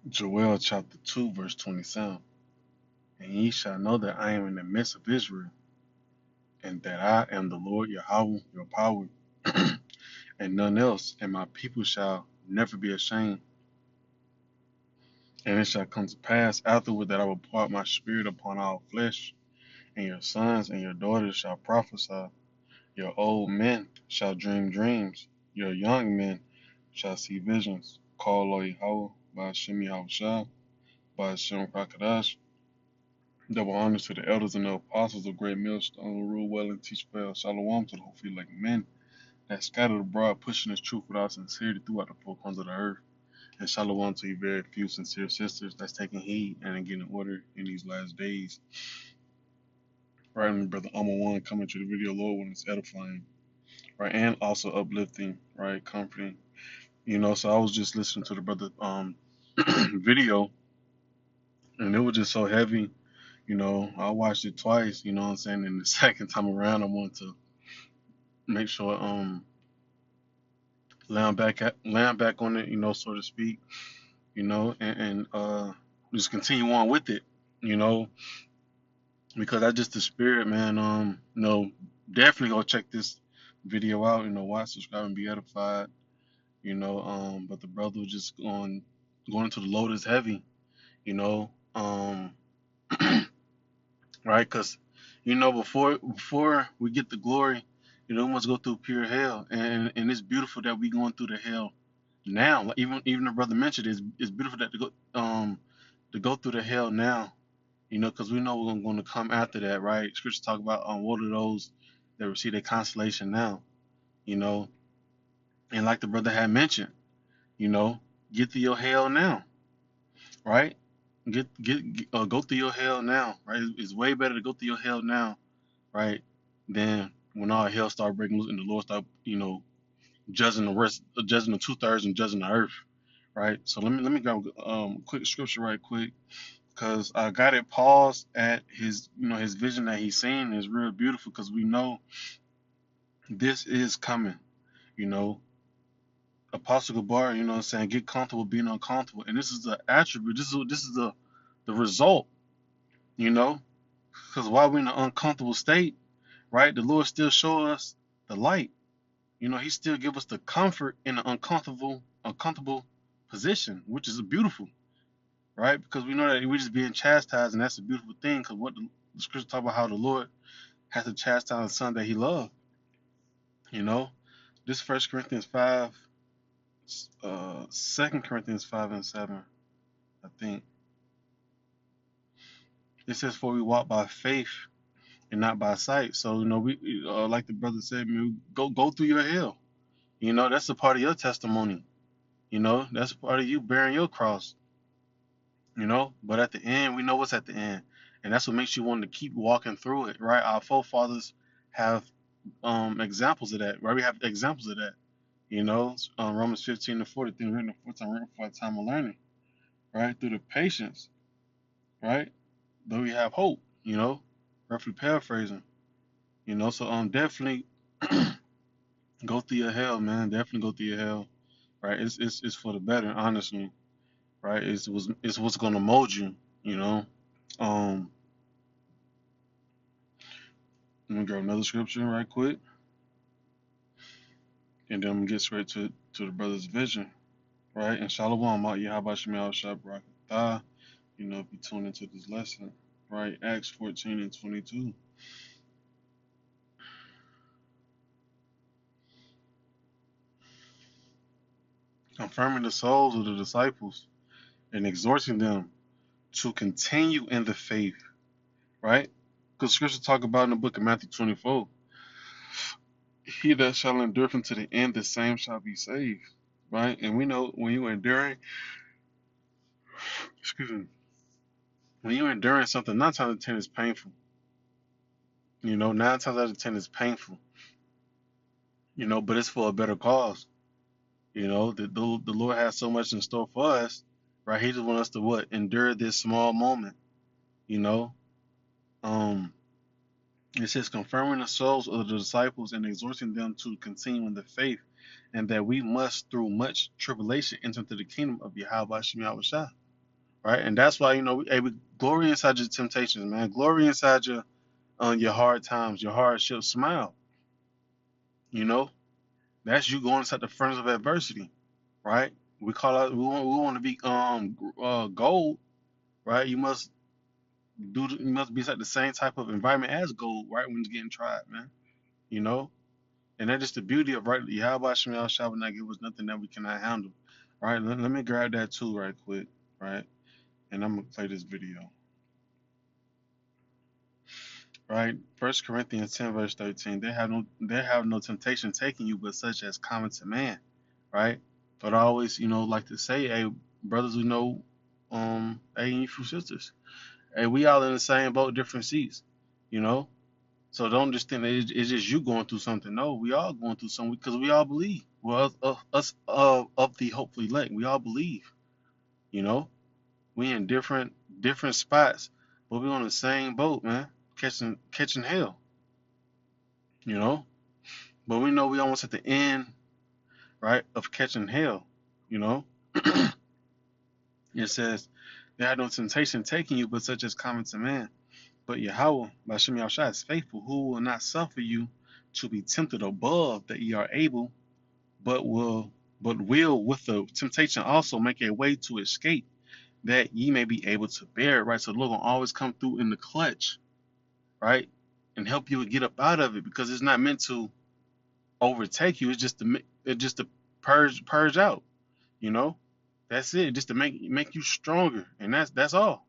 Joel chapter 2, verse 27. And ye shall know that I am in the midst of Israel, and that I am the Lord Yahweh, your power, and none else, and my people shall never be ashamed. And it shall come to pass afterward that I will pour out my spirit upon all flesh, and your sons and your daughters shall prophesy. Your old men shall dream dreams, your young men shall see visions. Call Lord Yahweh by Hashem Yahushua, by Hashem Rakadash. Double honors to the elders and the apostles of great millstone who rule well and teach well. Shalom to the whole feel like men that scattered abroad, pushing his truth without sincerity throughout the four corners of the earth. And shalom to you very few sincere sisters that's taking heed and getting order in these last days. Right, and brother Alma One coming to the video, Lord, when it's edifying, right, and also uplifting, right, comforting. So I was just listening to the brother video, and it was just so heavy. I watched it twice. You know what I'm saying? And the second time around, I wanted to make sure land back on it, so to speak, and just continue on with it, you know, because that's just the spirit, man. Definitely go check this video out, watch, subscribe, and be edified, but the brother was just going into the load is heavy, you know, right? Because, before we get the glory, we must go through pure hell, and it's beautiful that we going through the hell now. Like, even the brother mentioned it, it's beautiful that to go through the hell now, because we know we're going to come after that, right? Scripture talk about what are those that receive their consolation now, you know, and like the brother had mentioned, you know, get through your hell now, right? Go through your hell now, right? It's way better to go through your hell now, right? Than when all hell start breaking loose and the Lord start, judging the rest, judging the 2/3 and judging the earth, right? So let me grab quick scripture right quick, because I got it paused at his vision that he's seeing is real beautiful, because we know this is coming, you know. Apostle Gabar, saying, get comfortable being uncomfortable, and this is the attribute. This is the result, you know, because while we're in an uncomfortable state, right, the Lord still show us the light. He still give us the comfort in an uncomfortable position, which is beautiful, right? Because we know that we're just being chastised, and that's a beautiful thing. Because what the scripture talk about how the Lord has to chastise the son that He loved. This First Corinthians 5, 2 Corinthians 5:7, I think it says, "For we walk by faith and not by sight." So we like the brother said, man, go through your hell. That's a part of your testimony. That's a part of you bearing your cross. But at the end, we know what's at the end, and that's what makes you want to keep walking through it, right? Our forefathers have examples of that, right? We have examples of that. Romans 15:40, written for a time of learning, right? Through the patience, right? Though we have hope, roughly paraphrasing, So definitely go through your hell, man. Definitely go through your hell, right? It's for the better, honestly, right? It's what's gonna mold you, you know. Um, Let me grab another scripture right quick, and then I'm gonna get straight to the brother's vision, right? And Shalom, Yahweh Shemel Shabrakatah. If you tune into this lesson, right? Acts 14:22. Confirming the souls of the disciples and exhorting them to continue in the faith, right? Because scripture talk about in the book of Matthew 24, he that shall endure unto the end, the same shall be saved, right? And we know when you're enduring, excuse me, when you're enduring something, 9 times out of 10 is painful. 9 times out of 10 is painful, but it's for a better cause. The Lord has so much in store for us, right? He just wants us to what? Endure this small moment, you know? Um, it says, confirming the souls of the disciples and exhorting them to continue in the faith, and that we must, through much tribulation, enter into the kingdom of Yahweh Shem Yahushua. right? And that's why, hey, we glory inside your temptations, man. Glory inside your hard times, your hardships. Smile, you know. That's you going inside the furnace of adversity, right? We call out. We want to be gold, right? You must be inside the same type of environment as gold, right? When it's getting tried, man. You know. And that's just the beauty of right. Yahweh Shem Yahweh shall not give us nothing that we cannot handle, right? Let me grab that too, right quick, right? And I'm gonna play this video. Right, First Corinthians 10 verse 13. They have no temptation taking you, but such as common to man. Right. But I always, like to say, hey, brothers, we know, hey, and you sisters, hey, we all in the same boat, different seats. You know. So don't just think that it's just you going through something. No, we all going through something because we all believe. Well, us of the hopefully elect, we all believe. You know, we in different spots, but we on the same boat, man, catching hell. You know. But we know we almost at the end, right, of catching hell. You know, it says, there had no temptation taking you, but such as common to man. But Yahweh, by Shem Yahshua, is faithful, who will not suffer you to be tempted above that ye are able, but will with the temptation also make a way to escape, that ye may be able to bear it, right? So the Lord will always come through in the clutch, right? And help you get up out of it, because it's not meant to overtake you. It's just to purge out. You know, that's it. Just to make you stronger, and that's all.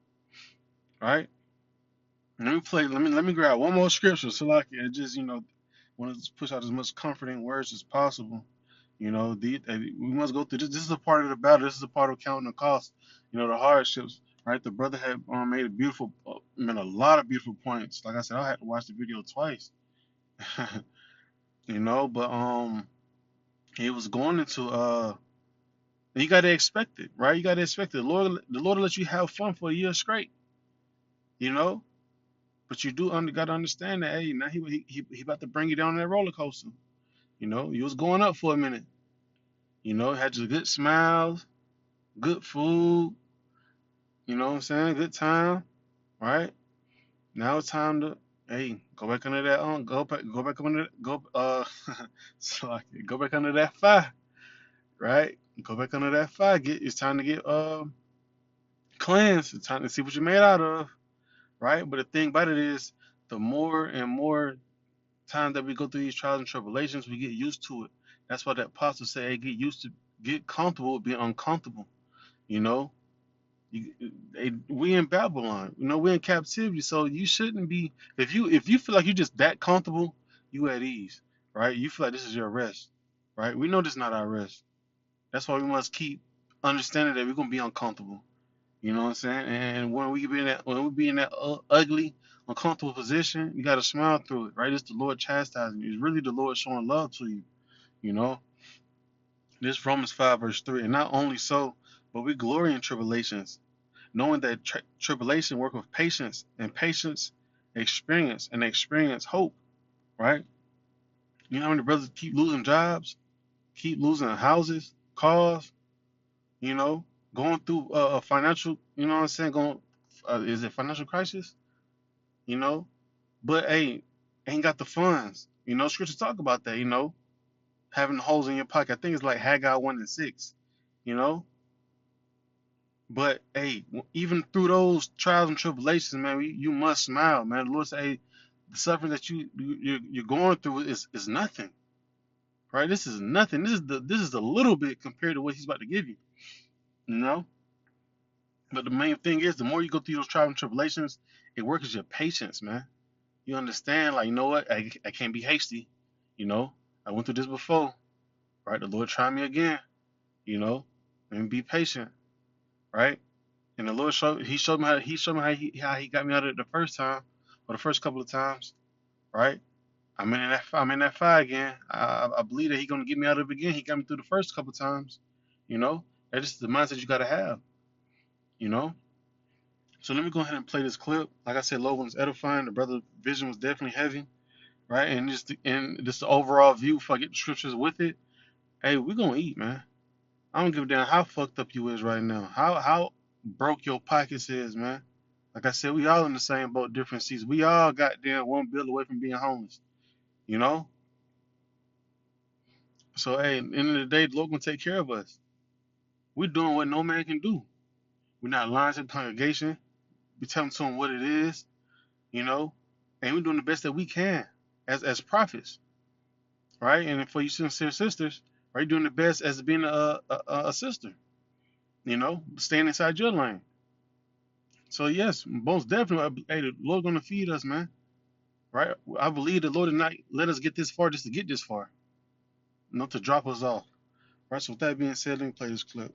Right. Let me grab one more scripture, so like it just want to push out as much comforting words as possible. We must go through this. This is a part of the battle. This is a part of counting the cost. The hardships. Right. The brother had made a lot of beautiful points. Like I said, I had to watch the video twice. But he was going into and you got to expect it, right? You got to expect it. The Lord will let you have fun for a year straight, you know. But you do got to understand that, hey, now he about to bring you down on that roller coaster. You was going up for a minute. Had your good smiles, good food. You know what I'm saying? Good time, right? Now it's time to, hey, go back under that go back under go back under that fire, right? Go back under that fire. It's time to get cleansed. It's time to see what you're made out of, right? But the thing about it is, the more and more time that we go through these trials and tribulations, we get used to it. That's why that apostle said, hey, get comfortable with being uncomfortable. You know, we in Babylon. We in captivity, so you shouldn't be. If you feel like you're just that comfortable, you at ease, right? You feel like this is your rest, right? We know this is not our rest. That's why we must keep understanding that we're gonna be uncomfortable. You know what I'm saying? And when we be in that ugly, uncomfortable position, you gotta smile through it, right? It's the Lord chastising you. It's really the Lord showing love to you. You know, this Romans 5 verse 3. And not only so, but we glory in tribulations, knowing that tribulation work with patience, and patience experience, and experience hope. Right? You know how many brothers keep losing jobs, keep losing houses, cars. You know, going through a financial. You know what I'm saying? Is it financial crisis? You know, but hey, ain't got the funds. Scriptures talk about that. Having holes in your pocket. I think it's like Haggai 1:6. You know, but hey, even through those trials and tribulations, man, you must smile, man. The Lord say, hey, the suffering that you're going through is nothing, right? This is nothing. This is the little bit compared to what He's about to give you. You know, but the main thing is, the more you go through those trials and tribulations, it works your patience, man. You understand, like, what? I can't be hasty. I went through this before, right? The Lord tried me again, you know, and be patient, right? And the Lord showed me how he got me out of it the first time, or the first couple of times, right? I'm in that fire again. I believe that He's gonna get me out of it again. He got me through the first couple of times, you know. That's just the mindset you gotta have, you know. So let me go ahead and play this clip. Like I said, Logan was edifying. The brother vision was definitely heavy, right? And just the overall view. If I get the scriptures with it, hey, we're gonna eat, man. I don't give a damn how fucked up you is right now. How broke your pockets is, man. Like I said, we all in the same boat, different seats. We all got damn one bill away from being homeless, you know? So, hey, at the end of the day, the Lord gonna take care of us. We're doing what no man can do. We're not lying to the congregation. We telling to them what it is, you know? And we're doing the best that we can as prophets, right? And for you sincere sisters, right, doing the best as being a sister, you know, staying inside your lane. So, yes, most definitely, hey, the Lord gonna feed us, man. Right? I believe the Lord did not let us get this far just to get this far, not to drop us off. Right? So with that being said, let me play this clip.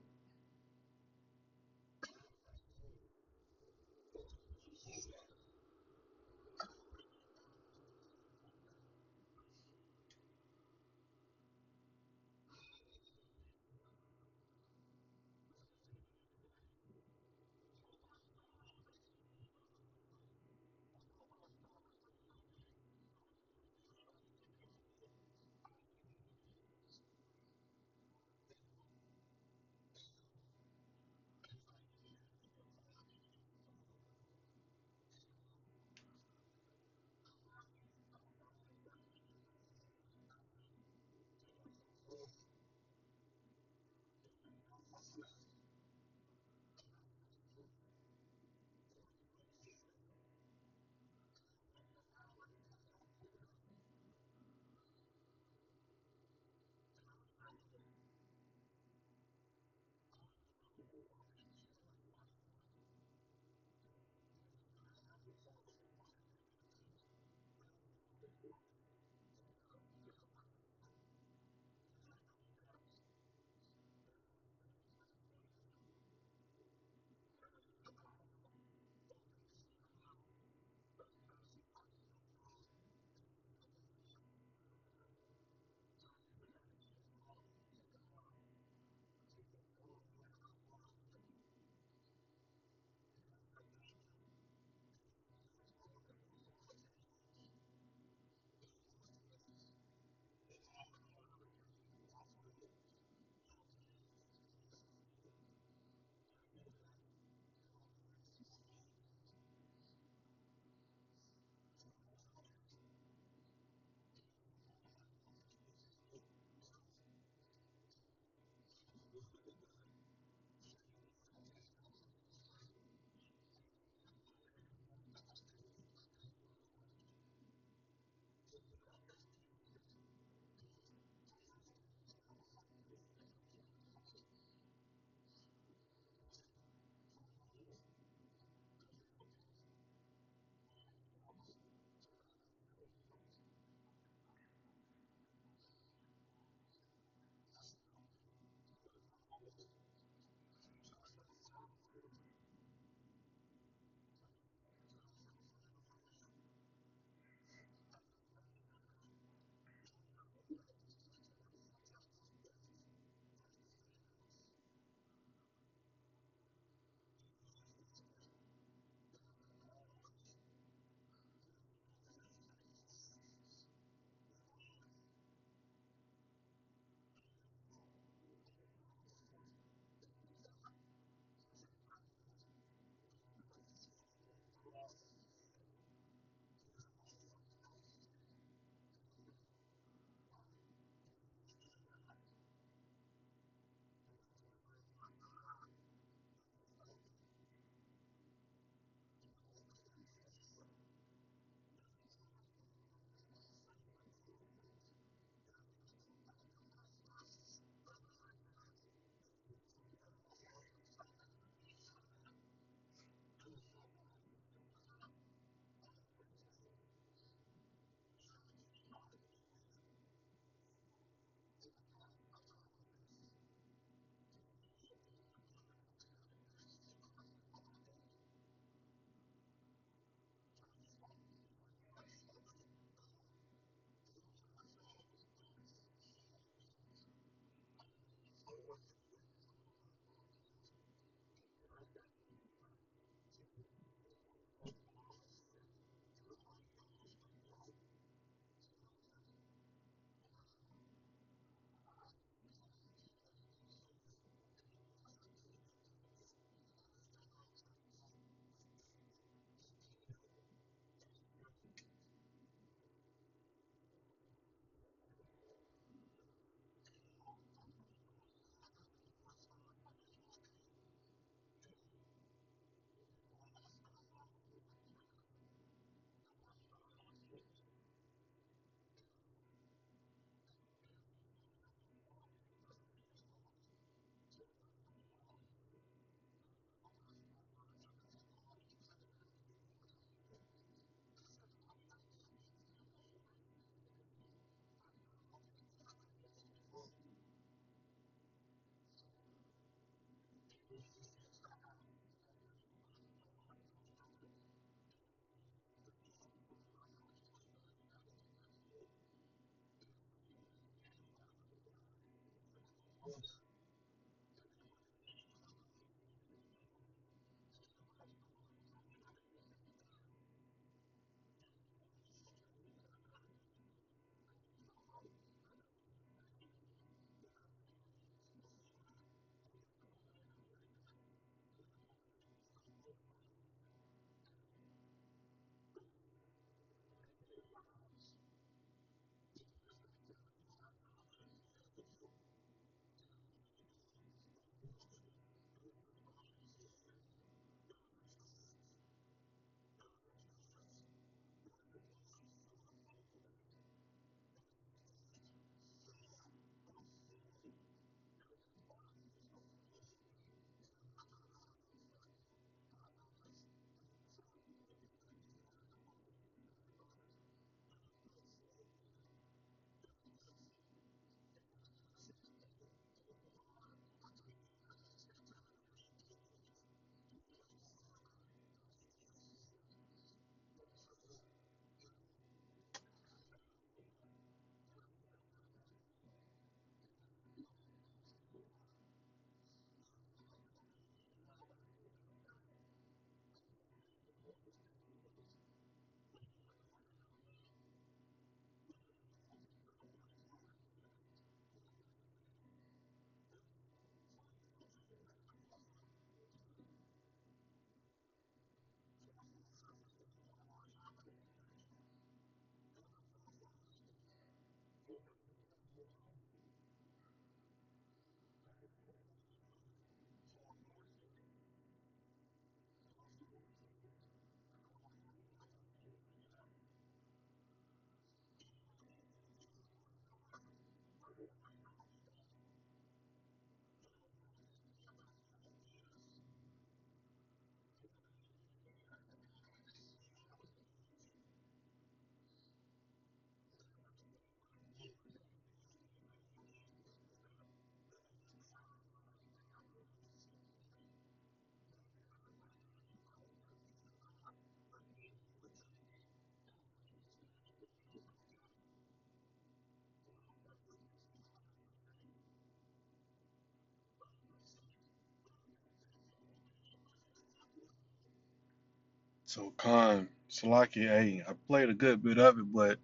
So Khan, Salaki, hey, I played a good bit of it, but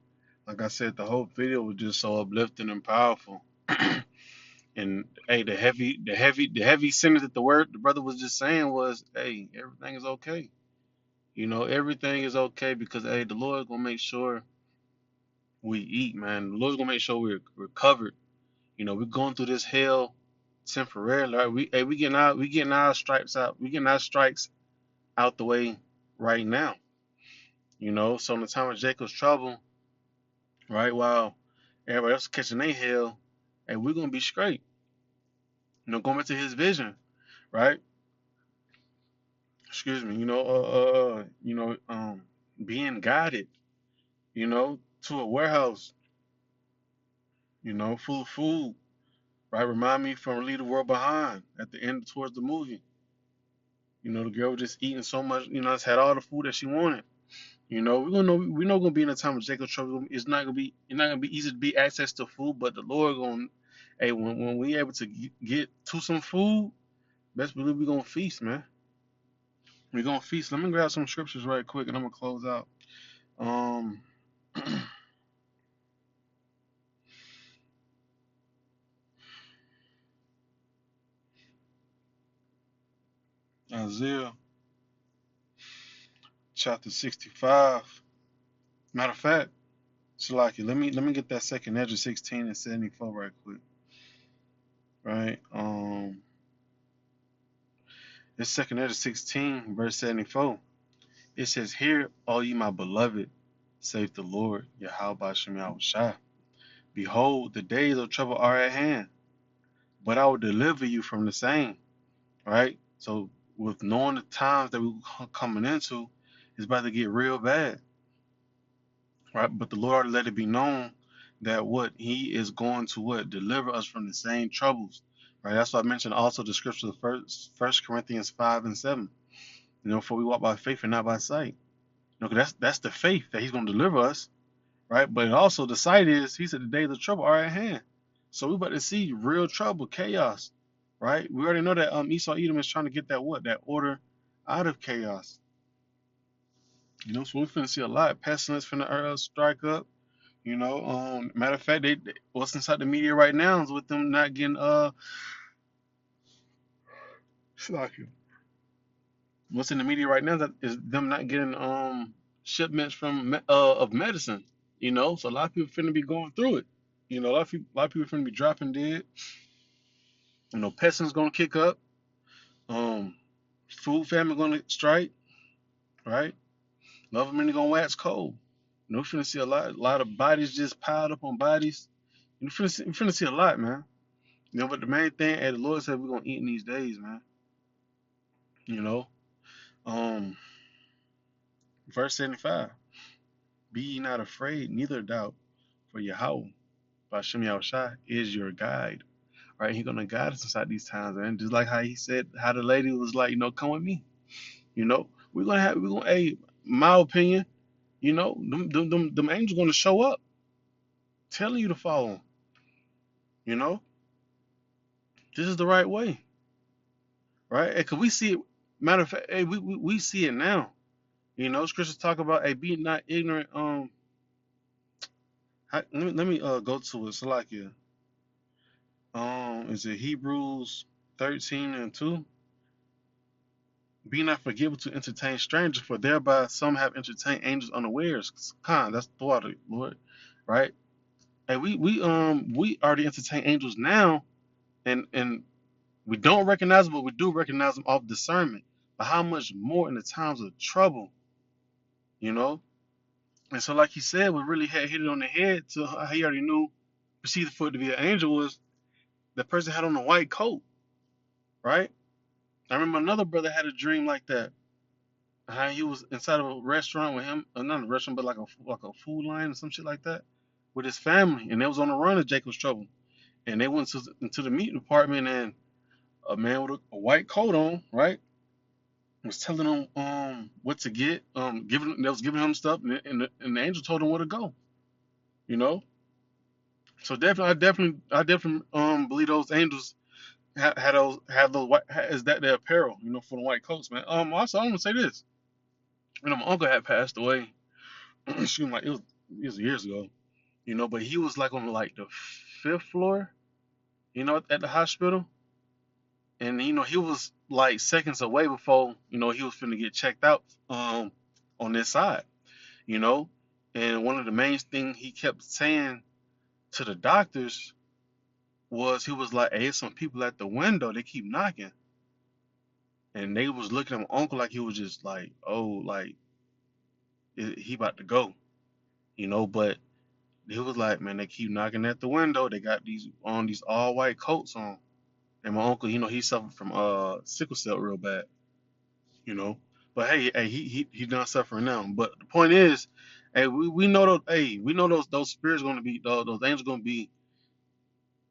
like I said, the whole video was just so uplifting and powerful. And hey, the heavy sentence that the brother was just saying was, hey, everything is okay. Everything is okay because hey, the Lord gonna make sure we eat, man. The Lord's gonna make sure we're covered. We're going through this hell temporarily. Right? We getting our stripes out. We getting our strikes out the way right now. So in the time of Jacob's trouble, right, while everybody else is catching their hell, and we're gonna be straight. Going back to his vision, right? Excuse me. Being guided, to a warehouse, full of food, right? Remind me from Leave the World Behind at the end towards the movie. The girl was just eating so much, just had all the food that she wanted. We're not gonna be in a time of Jacob trouble. It's not gonna be easy to be access to food, but the Lord gonna, hey, when we able to get to some food, best believe we gonna feast, man. We gonna feast. Let me grab some scriptures right quick, and I'm gonna close out. Um, Isaiah chapter 65. Matter of fact, Shalaki, let me get that second Ezra 16 and 74 right quick. Right. This second Ezra 16 verse 74. It says, "Hear, all ye my beloved, saith the Lord, Yahweh Shem Shai. Behold, the days of trouble are at hand, but I will deliver you from the same." Right? So, with knowing the times that we're coming into, it's about to get real bad. Right? But the Lord let it be known that what He is going to what? Deliver us from the same troubles. right? That's why I mentioned also the scripture of First Corinthians 5 and 7. For we walk by faith and not by sight. 'Cause that's the faith that He's going to deliver us, right? But also the sight is He said the days of trouble are at hand. So we about to see real trouble, chaos, right? We already know that Esau Edom is trying to get that order out of chaos. So we're finna see a lot. Pestilence finna strike up. Matter of fact, what's inside the media right now is with them not getting Shalakia. What's in the media right now that is them not getting shipments of medicine. So a lot of people finna be going through it. A lot of people finna be dropping dead. Pestilence gonna kick up. Um, Food famine gonna strike, right? Love of many gonna wax cold. We're finna see a lot of bodies just piled up on bodies. We finna see a lot, man. But the main thing, as the Lord said, we're gonna eat in these days, man. You know, um, verse 75: Be ye not afraid, neither doubt, for Yahweh, Bashem Yahushua, is your guide. Right? He's gonna guide us inside these times, man. Just like how He said, how the lady was like, come with me. Hey, my opinion, them angels gonna show up, telling you to follow them. You know, this is the right way, right? Cause we see it. Matter of fact, hey, we see it now. Scriptures talk about, hey, be not ignorant. Let me go to it. Salakia. Is it Hebrews 13:2? Be not forgetful to entertain strangers, for thereby some have entertained angels unawares. That's the water, Lord, right? And we already entertain angels now, and we don't recognize them, but we do recognize them off discernment. But how much more in the times of trouble, you know? And so, like he said, we really had hit it on the head to how he already knew, perceived for it to be an angel was the person had on a white coat, right? I remember another brother had a dream like that. How he was inside of a restaurant with him, not a restaurant, but like a food line or some shit like that, with his family, and they was on the run of Jacob's trouble. And they went into the meat department, and a man with a white coat on, right, was telling them what to get, giving him stuff, and the angel told him where to go, you know. So I definitely believe those angels have those white is that their apparel, for the white coats, man. Also I'm gonna say this, my uncle had passed away. Excuse me, like it was years ago, but he was like on like the fifth floor, at the hospital, and he was like seconds away before he was finna get checked out on this side, you know, and one of the main thing he kept saying to the doctors was he was like, "Hey, there's some people at the window. They keep knocking," and they was looking at my uncle like he was just like, "Oh, like he about to go," but he was like, "Man, they keep knocking at the window. They got these all white coats on." And my uncle, he suffered from sickle cell real bad, you know. But hey, he done suffering now. But the point is, hey, we know those spirits gonna be those angels gonna be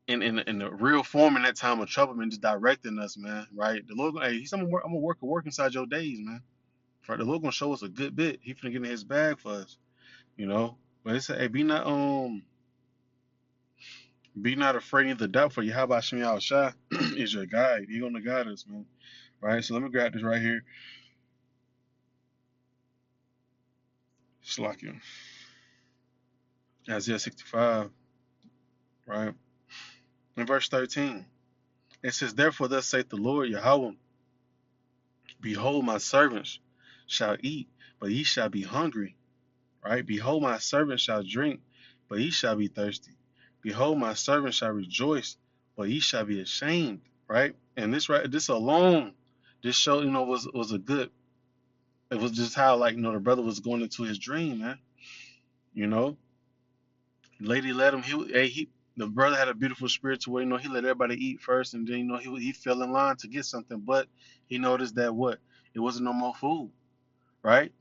in the real form in that time of trouble, man, just directing us, man. Right? The Lord, hey, I'm gonna work inside your days, man. Right? The Lord gonna show us a good bit. He finna get in His bag for us, you know. But it said, hey, be not afraid of the doubt, for Yahweh Shem Yahushua is your guide. He gonna guide us, man. Right? So let me grab this right here. Slakia. Isaiah 65, right? In verse 13, it says, Therefore thus saith the Lord Yahweh, Behold, my servants shall eat, but ye shall be hungry, right? Behold, my servants shall drink, but ye shall be thirsty. Behold, my servants shall rejoice, but ye shall be ashamed, right? And this alone, this show, was a good. It was just how, like, the brother was going into his dream, man. You know, lady let him. The brother had a beautiful spirit to where he let everybody eat first, and then he fell in line to get something, but he noticed that what it wasn't no more food, right?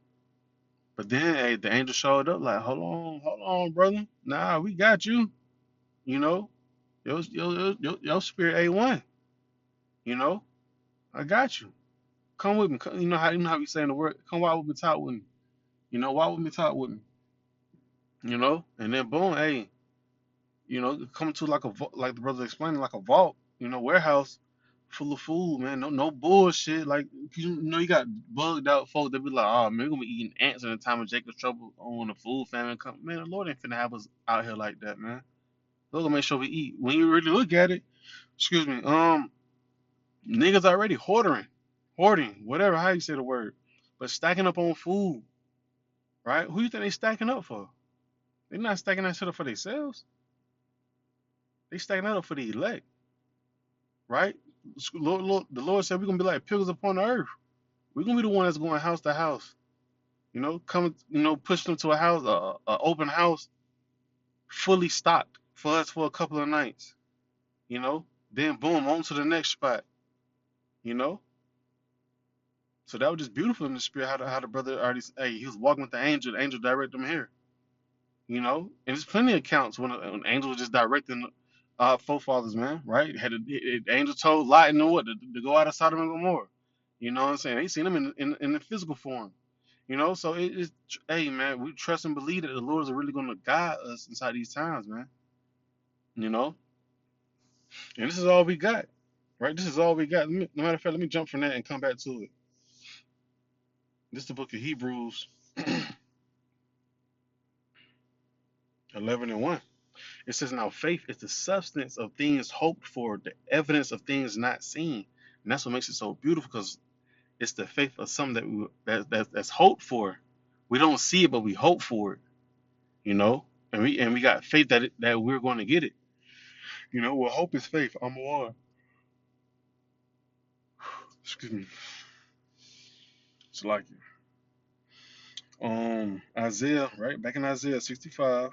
But then, hey, the angel showed up like, hold on, brother. Nah, we got you. You know, your spirit A1. You know, I got you. Come with me. You know how we say in the word, come walk with me, talk with me. Walk with me, talk with me. And then boom, hey, come to like like the brother explained, like a vault, warehouse full of food, man. No bullshit. Like you got bugged out folks that be like, oh man, we're gonna be eating ants in the time of Jacob's trouble on the food famine come. Man, the Lord ain't finna have us out here like that, man. Lord gonna make sure we eat. When you really look at it, excuse me, niggas already hoarding, whatever how you say the word, but stacking up on food, right? Who you think they stacking up for? They not stacking that shit up for themselves. They stacking that up for the elect, right? The Lord said we're gonna be like pilgrims upon the earth. We're gonna be the one that's going house to house. Coming, push them to a house, a open house, fully stocked for us for a couple of nights. You know, then boom, on to the next spot. You know, so that was just beautiful in the spirit. How the brother already, hey, he was walking with the angel directed him here. And there's plenty of accounts when an angel was just directing forefathers, man, right? The angel told Lot and Noah to go out of Sodom and Gomorrah. You know what I'm saying? They seen him in the physical form. So it's, hey man, we trust and believe that the Lord is really going to guide us inside these times, man. You know, and this is all we got, right? This is all we got. No matter of fact, let me jump from that and come back to it. This is the book of Hebrews 11:1. It says, "Now faith is the substance of things hoped for, the evidence of things not seen." And that's what makes it so beautiful, because it's the faith of something that's hoped for. We don't see it, but we hope for it. You know, and we got faith that we're going to get it. Well, hope is faith. I'm one. Excuse me. It's like Isaiah, right? Back in Isaiah 65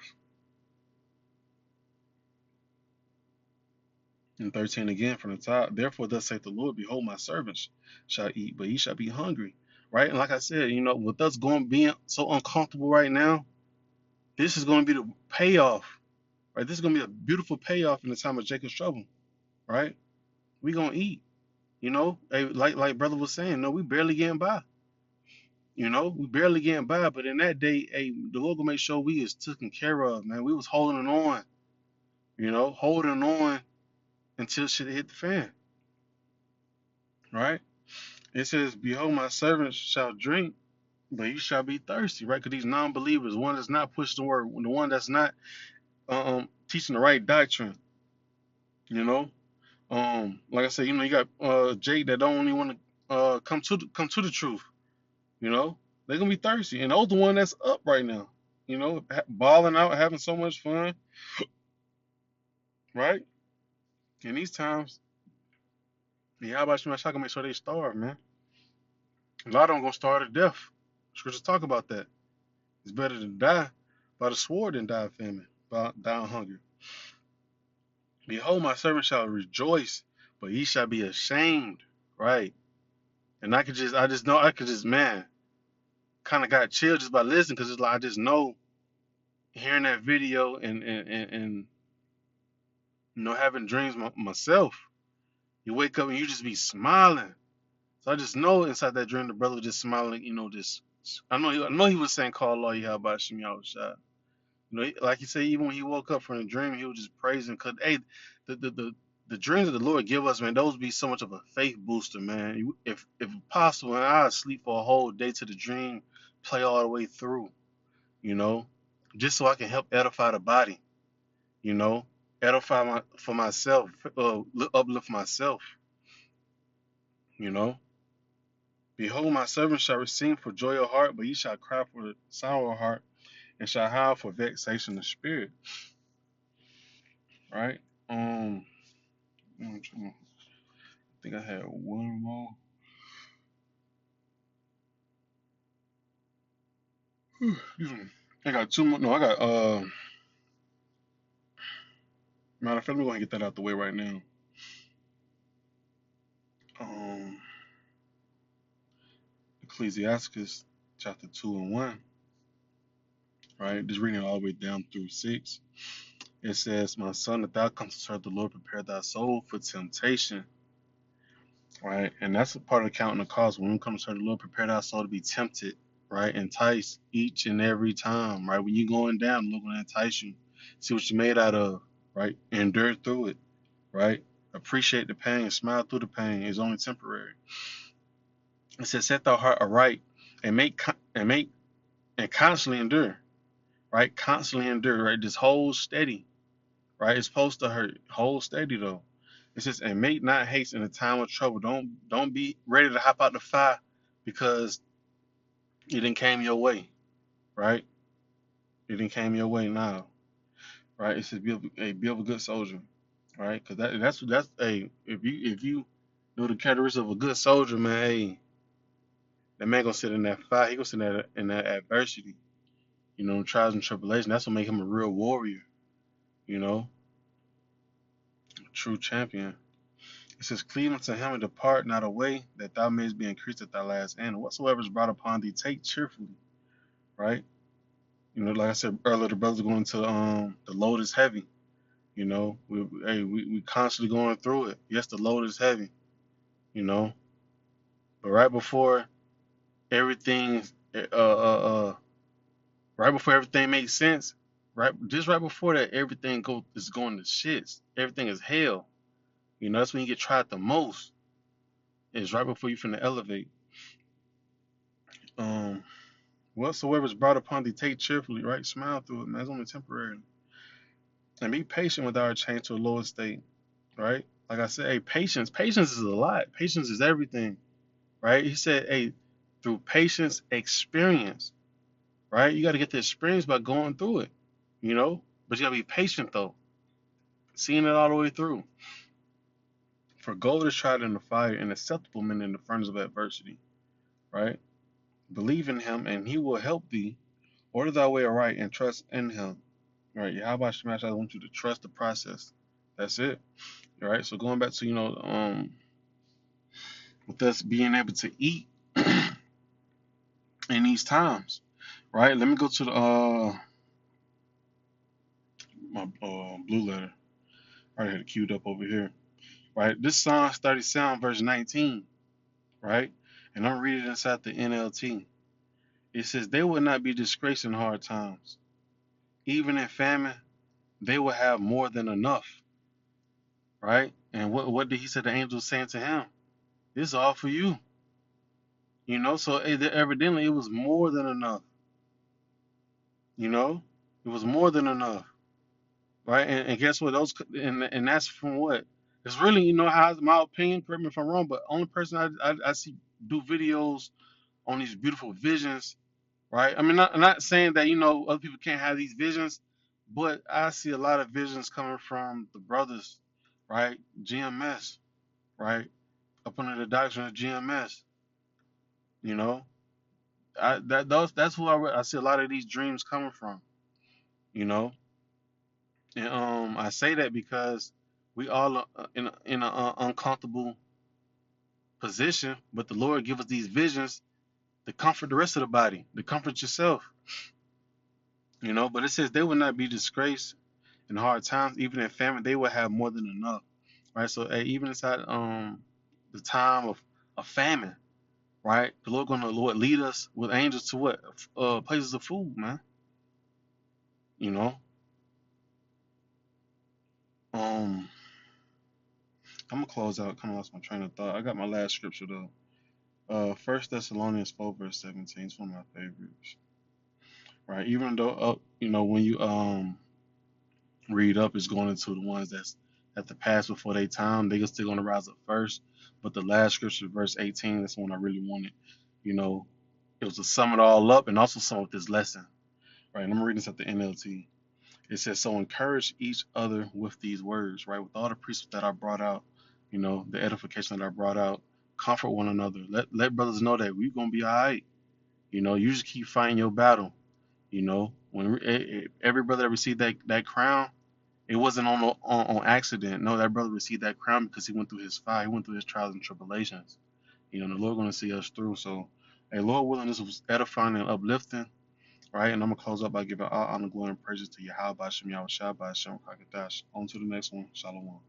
and 13 again from the top. "Therefore, thus saith the Lord, Behold, my servants shall eat, but ye shall be hungry." Right? And like I said, with us being so uncomfortable right now, this is going to be the payoff. Right? This is going to be a beautiful payoff in the time of Jacob's trouble. Right? We going to eat. Hey, like brother was saying, no, we barely getting by. We barely getting by, but in that day, hey, the Lord gonna make sure we is taken care of, man. We was holding on, holding on until shit hit the fan, right? It says, "Behold, my servants shall drink, but you shall be thirsty," right? Because these non-believers, one that's not pushing the word, the one that's not teaching the right doctrine, you know. Like I said, you got Jake that don't even want to come to the truth, They're gonna be thirsty, and those the one that's up right now, balling out, having so much fun, right? In these times, yeah, how about you, man? I can make sure they starve, man. A lot of them gonna starve to death. Scriptures talk about that. It's better to die by the sword than die of famine, by die of hunger. "Behold, my servant shall rejoice, but ye shall be ashamed." Right? And I just know, I could just, man, kind of got chilled just by listening, because it's like I just know, hearing that video and having dreams myself. You wake up and you just be smiling. So I just know inside that dream the brother was just smiling, just I know he was saying, "Call Allah, Yahweh Shem Yahushua." Like you say, even when he woke up from the dream, he was just praising. Cause hey, the dreams that the Lord give us, man, those be so much of a faith booster, man. If possible, man, I'd sleep for a whole day to the dream, play all the way through, you know, just so I can help edify the body, you know, edify for myself, uplift myself, you know. "Behold, my servant shall sing for joy of heart, but ye shall cry for sorrow of heart, and shall howl for vexation of spirit." Right? I think I had one more. Excuse me. I got two more. No, I got matter of fact, we're gonna get that out the way right now. Um Ecclesiasticus chapter 2 and 1, right? Just reading it all the way down through 6. It says, "My son, if thou come to serve the Lord, prepare thy soul for temptation." right? And that's a part of counting the cost. When it comes to the Lord, prepare our soul to be tempted, right? Entice each and every time, right? When you're going down, the Lord going to entice you. See what you're made out of, right? Endure through it, right? Appreciate the pain, smile through the pain. It's only temporary. It says, set thy heart aright and make and constantly endure, right? Constantly endure, right? Just hold steady, right? It's supposed to hurt. Hold steady though. It says, and make not haste in the time of trouble. Don't be ready to hop out the fire because it didn't came your way, right? It didn't came your way now, right? It says be of a good soldier, right? Because that's a if you know the characteristics of a good soldier, man, hey, that man gonna sit in that fire. He gonna sit in that adversity, trials and tribulation. That's what make him a real warrior, you know, a true champion. It says, cleave unto him and depart not away, that thou mayest be increased at thy last end. Whatsoever is brought upon thee, take cheerfully, right? Like I said earlier, the brothers going to the load is heavy. We constantly going through it. Yes, the load is heavy, you know, but everything, uh, uh, uh, right before everything makes sense, right before that, everything is going to shits. Everything is hell. That's when you get tried the most. Is right before you finna elevate. Um, Whatsoever is brought upon thee, take cheerfully, right? Smile through it, man. It's only temporary. And be patient with our change to a lower state, right? Like I said, hey, patience is a lot. Patience is everything, right? He said, hey, through patience, experience, right? You got to get the experience by going through it, you know? But you got to be patient, though, seeing it all the way through. For gold is tried in the fire and acceptable men in the furnace of adversity, right? Believe in him and he will help thee. Order thy way aright and trust in him. Right. Yeah, how about Smash? I want you to trust the process. That's it. All right. So going back to, with us being able to eat in these times, right? Let me go to the my blue letter. I already had it queued up over here. Right. This Psalms 37 verse 19. Right. And I'm reading inside the NLT. It says, they will not be disgraced in hard times. Even in famine, they will have more than enough. Right. And what did he say the angel was saying to him? This is all for you. So evidently it was more than enough. You know, it was more than enough, right? And guess what? And that's from what? It's really, how my opinion. Correct me if I'm wrong, but only person I see do videos on these beautiful visions, right? I mean, not saying that other people can't have these visions, but I see a lot of visions coming from the brothers, right? GMS, right? Up under the doctrine of GMS, you know. That's who I see a lot of these dreams coming from, you know. And I say that because we all are in an uncomfortable position, but the Lord give us these visions to comfort the rest of the body, to comfort yourself, But it says they will not be disgraced in hard times, even in famine, they will have more than enough, right? So even inside the time of famine, right? The Lord lead us with angels to what places of food, man. You know, um, I'm gonna close out. Kind of lost my train of thought. I got my last scripture though. First Thessalonians 4 verse 17 is one of my favorites. Right. Even though when you read up, it's going into the ones that's at the pass before their time. They are still gonna rise up first. But the last scripture, verse 18, that's the one I really wanted. You know, it was to sum it all up and also sum up this lesson. Right. And I'm reading this at the NLT. It says, so encourage each other with these words, right? With all the precepts that I brought out, the edification that I brought out, comfort one another. Let brothers know that we're gonna be all right. You just keep fighting your battle. When every brother that received that crown, it wasn't on accident. No, that brother received that crown because he went through his fire, he went through his trials and tribulations. The Lord gonna see us through. So, hey, Lord willing, this was edifying and uplifting, right? And I'm gonna close up by giving all honor, glory, and praises to Yahweh Shem Yahweh Shai Shem Kakadash. On to the next one. Shalom.